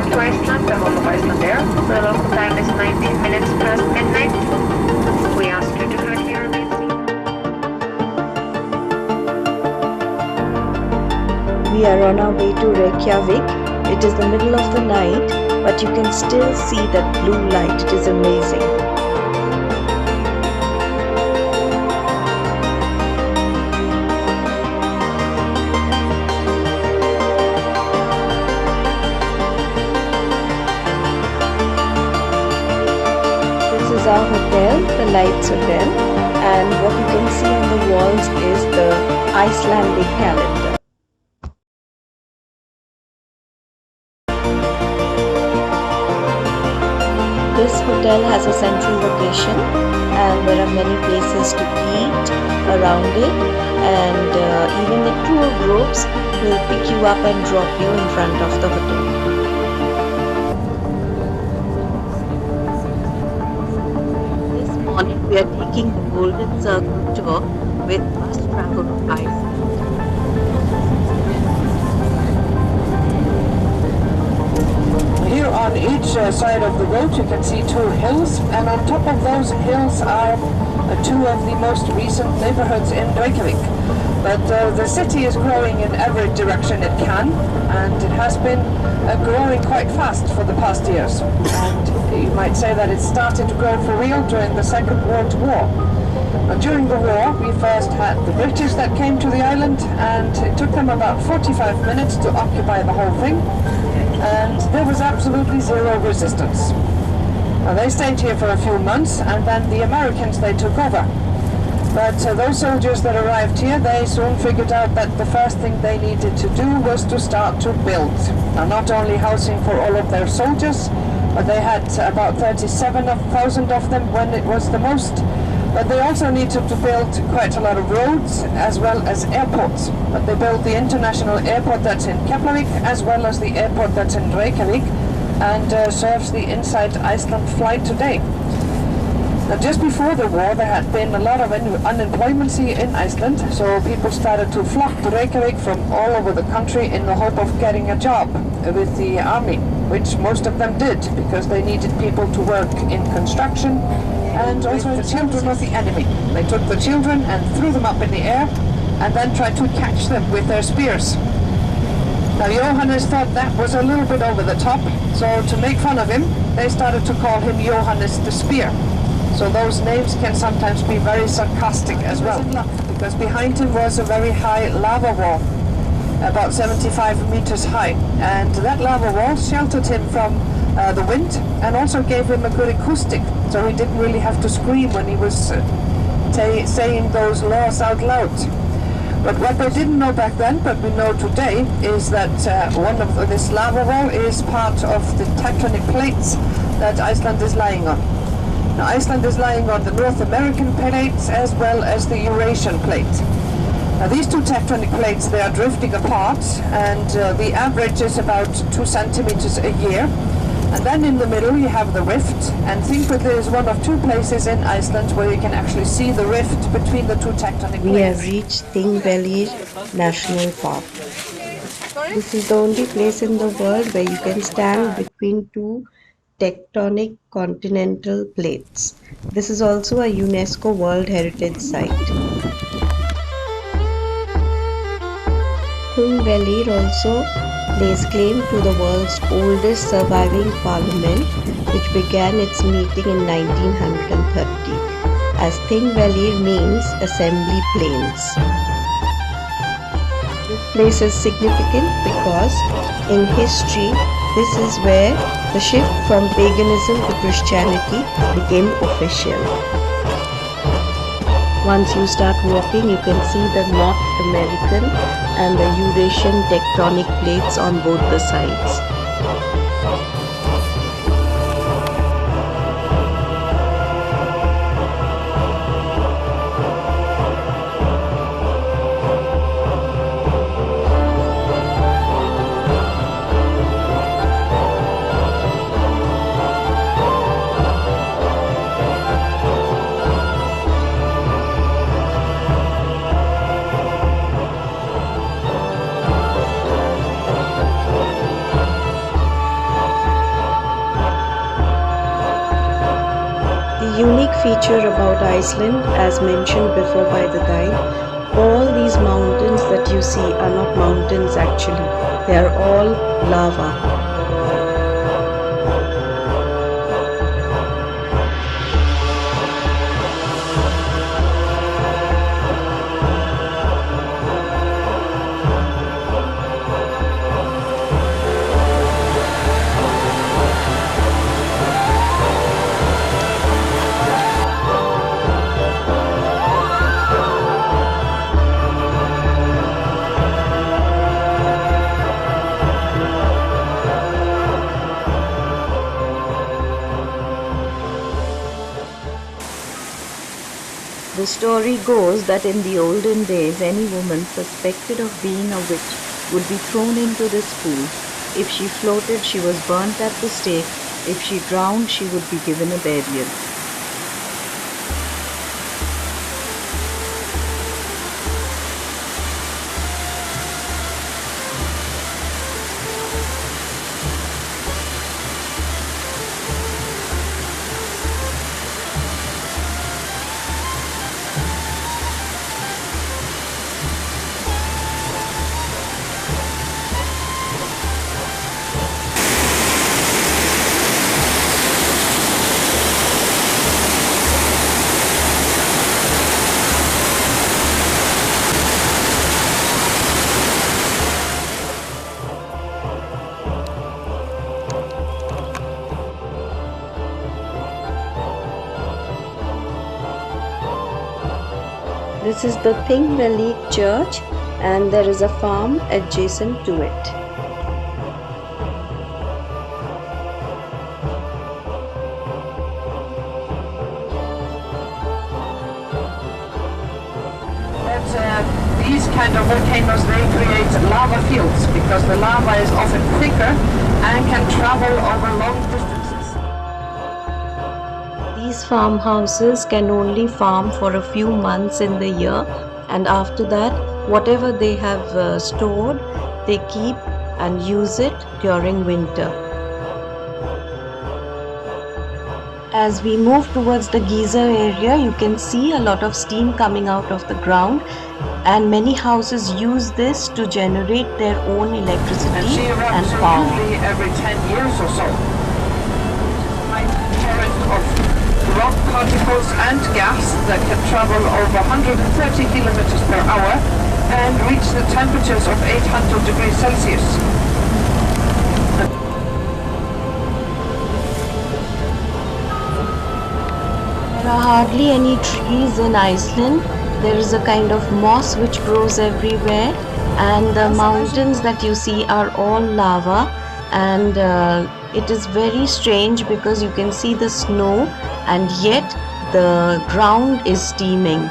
welcome to Iceland, the home of Icelandair. The local time is 19 minutes past midnight. We ask you to kindly remain seated. We are on our way to Reykjavik. It is the middle of the night, but you can still see that blue light. It is amazing. This is our hotel, the Lights Hotel, and what you can see on the walls is the Icelandic calendar. This hotel has a central location and there are many places to eat around it, and even the tour groups will pick you up and drop you in front of the hotel. This morning we are taking the Golden Circle tour with Bus Travel of Iceland. Here on each side of the road you can see two hills, and on top of those hills are two of the most recent neighborhoods in Reykjavik. But the city is growing in every direction it can, and it has been growing quite fast for the past years. And you might say that it started to grow for real during the Second World War. During the war, we first had the British that came to the island, and it took them about 45 minutes to occupy the whole thing. And there was absolutely zero resistance. They stayed here for a few months, and then the Americans, they took over. But those soldiers that arrived here, they soon figured out that the first thing they needed to do was to start to build. Now, not only housing for all of their soldiers, but they had about 37,000 of them when it was the most. But they also needed to build quite a lot of roads as well as airports. But they built the international airport that's in Keflavik as well as the airport that's in Reykjavik, and serves the inside Iceland flight today. Now, just before the war there had been a lot of unemployment in Iceland, so people started to flock to Reykjavik from all over the country in the hope of getting a job with the army, which most of them did because they needed people to work in construction and also the children of the enemy. They took the children and threw them up in the air and then tried to catch them with their spears. Now, Johannes thought that was a little bit over the top, so to make fun of him, they started to call him Johannes the Spear. So those names can sometimes be very sarcastic as well, because behind him was a very high lava wall, about 75 meters high, and that lava wall sheltered him from the wind and also gave him a good acoustic, so he didn't really have to scream when he was saying those laws out loud. But what they didn't know back then, but we know today, is that this lava wall is part of the tectonic plates that Iceland is lying on. Now, Iceland is lying on the North American plates as well as the Eurasian plate. Now, these two tectonic plates, they are drifting apart, and the average is about 2 centimeters a year. And then in the middle you have the rift, and think that there is one of two places in Iceland where you can actually see the rift between the two tectonic plates. We have reached Thingvellir National Park. This is the only place in the world where you can stand between two tectonic continental plates. This is also a UNESCO World Heritage Site. Thingvellir also lays claim to the world's oldest surviving parliament, which began its meeting in 1930, as Thingvellir means assembly plains. This place is significant because in history this is where the shift from paganism to Christianity became official. Once you start walking, you can see the North American and the Eurasian tectonic plates on both the sides. unique feature about Iceland, as mentioned before by the guide, all these mountains that you see are not mountains actually, they are all lava. The story goes that in the olden days, any woman suspected of being a witch would be thrown into this pool. If she floated, she was burnt at the stake. If she drowned, she would be given a burial. This is the Thingvellir church and there is a farm adjacent to it. These kind of volcanoes, they create lava fields because the lava is often thicker and can travel over long distances. These farmhouses can only farm for a few months in the year, and after that, whatever they have stored, they keep and use it during winter. As we move towards the geyser area, you can see a lot of steam coming out of the ground, and many houses use this to generate their own electricity and power. Usually every 10 years or so. My current of rock particles and gas that can travel over 130 kilometers per hour and reach the temperatures of 800 degrees Celsius. There are hardly any trees in Iceland. There is a kind of moss which grows everywhere, and the mountains that you see are all lava, and it is very strange because you can see the snow and yet the ground is steaming.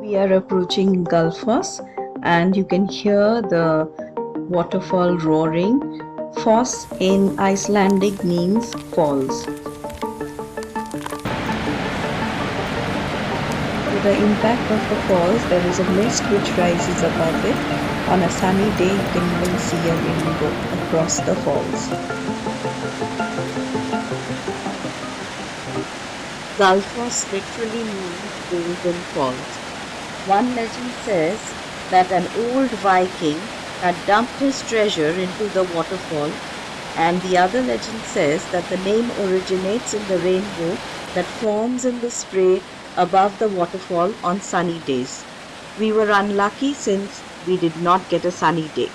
We are approaching Gulfoss and you can hear the waterfall roaring. Foss in Icelandic means falls. With the impact of the falls, there is a mist which rises above it. On a sunny day, you can even see a rainbow across the falls. Gulfoss literally means golden falls. One legend says that an old Viking had dumped his treasure into the waterfall, and the other legend says that the name originates in the rainbow that forms in the spray above the waterfall on sunny days. We were unlucky since we did not get a sunny day.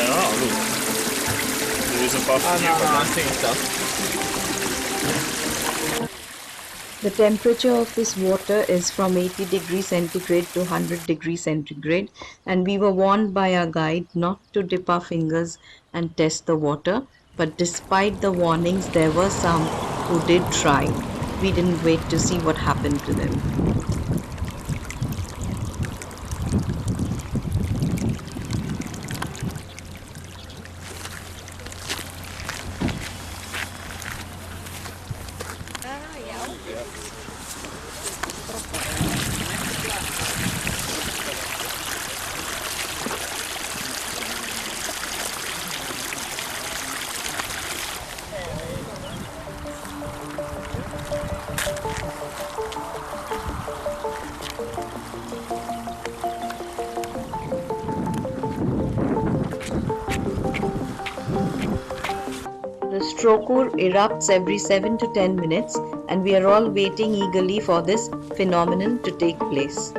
Ja, du är så fast The temperature of this water is from 80 degrees centigrade to 100 degrees centigrade, and we were warned by our guide not to dip our fingers and test the water, but despite the warnings there were some who did try. We didn't wait to see what happened to them. The Strokur erupts every 7 to 10 minutes, and we are all waiting eagerly for this phenomenon to take place.